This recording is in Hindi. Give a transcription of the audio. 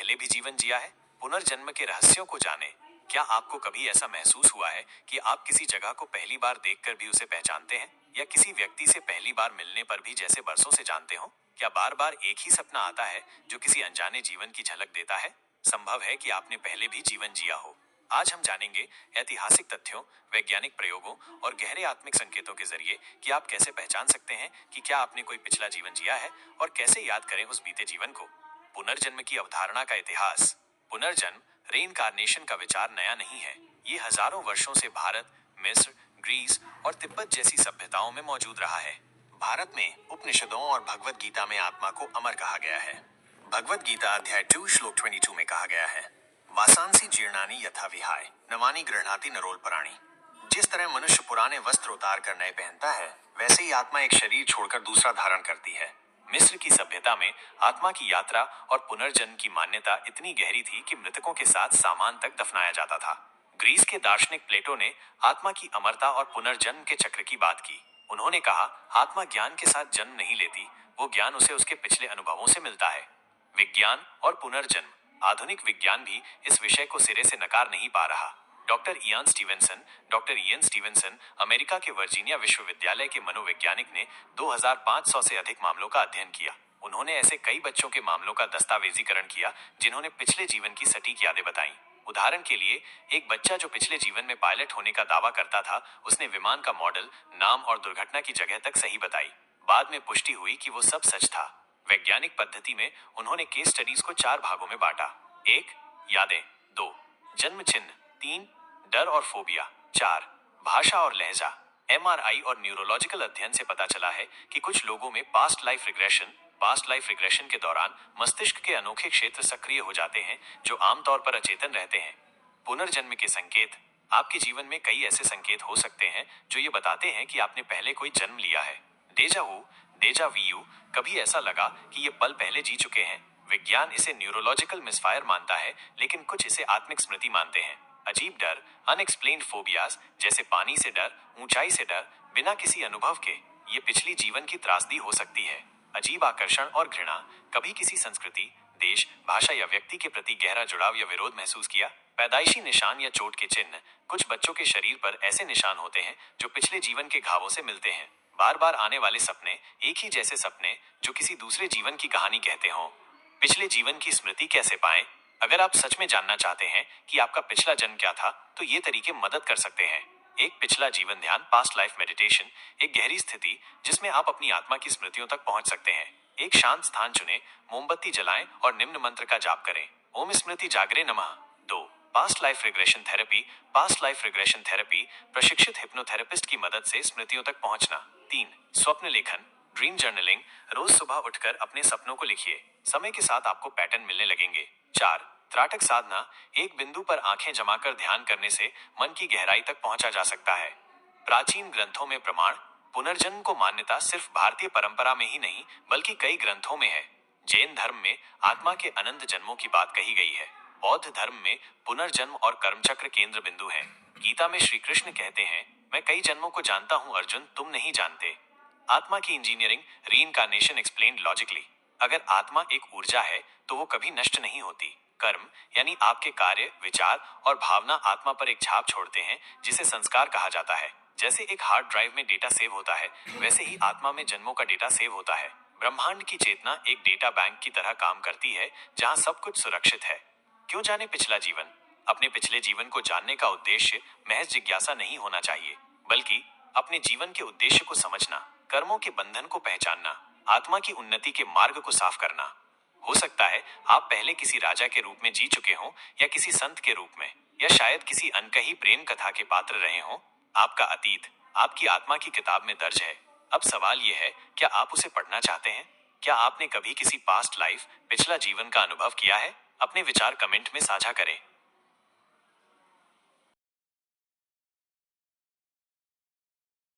पहले भी जीवन जिया है? पुनर्जन्म के रहस्यों को जानें। क्या आपको कभी ऐसा महसूस हुआ है कि आप किसी जगह को पहली बार देखकर भी उसे पहचानते हैं, या किसी व्यक्ति से पहली बार मिलने पर भी जैसे बरसों से जानते हो? क्या बार बार एक ही सपना आता है जो किसी अनजाने जीवन की झलक देता है? संभव है कि आपने पहले भी जीवन जिया हो। आज हम जानेंगे ऐतिहासिक तथ्यों, वैज्ञानिक प्रयोगों और गहरे आत्मिक संकेतों के जरिए कि आप कैसे पहचान सकते हैं कि क्या आपने कोई पिछला जीवन जिया है, और कैसे याद करें उस बीते जीवन को। पुनर्जन्म की अवधारणा का इतिहास। पुनर्जन्म, रीइंकार्नेशन का विचार नया नहीं है। ये हजारों वर्षों से भारत, मिस्र, ग्रीस और तिब्बत जैसी सभ्यताओं में मौजूद रहा है। भारत में उपनिषदों और भगवत गीता में आत्मा को अमर कहा गया है। भगवत गीता अध्याय 2 श्लोक 22 में कहा गया है, वासांसी जीर्णानि यथा विहाय नवानि गृह्णाति नरोपराणि। जिस तरह मनुष्य पुराने वस्त्र उतार कर नए पहनता है, वैसे ही आत्मा एक शरीर छोड़कर दूसरा धारण करती है। मिस्र की सभ्यता में आत्मा की यात्रा और पुनर्जन्म की मान्यता इतनी गहरी थी कि मृतकों के साथ सामान तक दफनाया जाता था। ग्रीस के दार्शनिक प्लेटो ने आत्मा की अमरता और पुनर्जन्म के चक्र की बात की। उन्होंने कहा, आत्मा ज्ञान के साथ जन्म नहीं लेती, वो ज्ञान उसे उसके पिछले अनुभवों से मिलता है। विज्ञान और पुनर्जन्म। आधुनिक विज्ञान भी इस विषय को सिरे से नकार नहीं पा रहा। डॉक्टर इयन स्टीवेंसन अमेरिका के वर्जीनिया विश्वविद्यालय के मनोवैज्ञानिक ने 2500 से अधिक मामलों का अध्ययन किया। उन्होंने ऐसे कई बच्चों के मामलों का दस्तावेजीकरण किया जिन्होंने पिछले जीवन की सटीक यादें बताई। उदाहरण के लिए, एक बच्चा जो पिछले जीवन में पायलट होने का दावा करता था, उसने विमान का मॉडल, नाम और दुर्घटना की जगह तक सही बताई। बाद में पुष्टि हुई कि वो सब सच था। वैज्ञानिक पद्धति में उन्होंने केस स्टडीज को 4 भागों में बांटा। 1. यादें। 2. जन्म चिन्ह। 3. डर और फोबिया। 4. भाषा और लहजा। एमआरआई और न्यूरोलॉजिकल अध्ययन से पता चला है कि कुछ लोगों में पास्ट लाइफ रिग्रेशन के दौरान मस्तिष्क के अनोखे क्षेत्र सक्रिय हो जाते हैं जो आमतौर पर अचेतन रहते हैं। पुनर्जन्म के संकेत। आपके जीवन में कई ऐसे संकेत हो सकते हैं जो ये बताते हैं कि आपने पहले कोई जन्म लिया है। डेजा वीयू, कभी ऐसा लगा कि ये पल पहले जी चुके हैं। विज्ञान इसे न्यूरोलॉजिकल मिसफायर मानता है, लेकिन कुछ इसे आत्मिक स्मृति मानते हैं। अजीब डर, अनएक्सप्लेन्ड फोबियाज, जैसे पानी से डर, ऊंचाई से डर, बिना किसी अनुभव के, ये पिछली जीवन की त्रासदी हो सकती है। अजीब आकर्षण और घृणा, कभी किसी संस्कृति, देश, भाषा या व्यक्ति के प्रति गहरा जुड़ाव या विरोध महसूस किया। पैदाइशी निशान या चोट के चिन्ह। कुछ बच्चों के शरीर पर ऐसे निशान होते हैं जो पिछले जीवन के घावों से मिलते हैं। बार बार आने वाले सपने, एक ही जैसे सपने जो किसी दूसरे जीवन की कहानी कहते हों। पिछले जीवन की स्मृति कैसे पाएं? अगर आप सच में जानना चाहते हैं कि आपका पिछला जन्म क्या था, तो ये तरीके मदद कर सकते हैं। एक पिछला जीवन ध्यान, पास्ट लाइफ मेडिटेशन, एक गहरी स्थिति जिसमें आप अपनी आत्मा की स्मृतियों तक पहुंच सकते हैं। एक शांत स्थान चुनें, मोमबत्ती जलाएं और निम्न मंत्र का जाप करें, ओम स्मृति जागरे नमः। 2. पास्ट लाइफ रिग्रेशन थेरेपी, प्रशिक्षित हिप्नोथेरेपिस्ट की मदद से स्मृतियों तक पहुंचना। 3. स्वप्न लेखन, ड्रीम जर्नलिंग, रोज सुबह उठकर अपने सपनों को लिखिए, समय के साथ आपको पैटर्न मिलने लगेंगे। 4. त्राटक साधना, एक बिंदु पर आंखें जमाकर ध्यान करने से मन की गहराई तक पहुंचा जा सकता है। प्राचीन ग्रंथों में प्रमाण। पुनर्जन्म को मान्यता सिर्फ भारतीय परंपरा में ही नहीं, बल्कि कई ग्रंथों में है। जैन धर्म में आत्मा के अनंत जन्मों की बात कही गई है। बौद्ध धर्म में पुनर्जन्म और कर्मचक्र केंद्र बिंदु हैं। गीता में श्री कृष्ण कहते हैं, मैं कई जन्मों को जानता हूं अर्जुन, तुम नहीं जानते। आत्मा की इंजीनियरिंग, रीइंकार्नेशन एक्सप्लेन्ड लॉजिकली। अगर आत्मा एक ऊर्जा है तो वो कभी नष्ट नहीं होती। कर्म यानी आपके कार्य, विचार और भावना आत्मा पर एक छाप छोड़ते हैं, जिसे संस्कार कहा जाता है। जैसे एक हार्ड ड्राइव में डेटा सेव होता है, वैसे ही आत्मा में जन्मों का डेटा सेव होता है। ब्रह्मांड की चेतना एक डेटा बैंक की तरह काम करती है, जहां सब कुछ सुरक्षित है। क्यों जाने पिछला जीवन? अपने पिछले जीवन को जानने का उद्देश्य महज जिज्ञासा नहीं होना चाहिए, बल्कि अपने जीवन के उद्देश्य को समझना, कर्मों के बंधन को पहचानना, आत्मा की उन्नति के मार्ग को साफ करना। हो सकता है आप पहले किसी राजा के रूप में जी चुके हों, या किसी संत के रूप में, या शायद किसी अनकही प्रेम कथा के पात्र रहे हों। आपका अतीत आपकी आत्मा की किताब में दर्ज है। अब सवाल यह है, क्या आप उसे पढ़ना चाहते हैं? क्या आपने कभी किसी पास्ट लाइफ, पिछला जीवन का अनुभव किया है? अपने विचार कमेंट में साझा करें।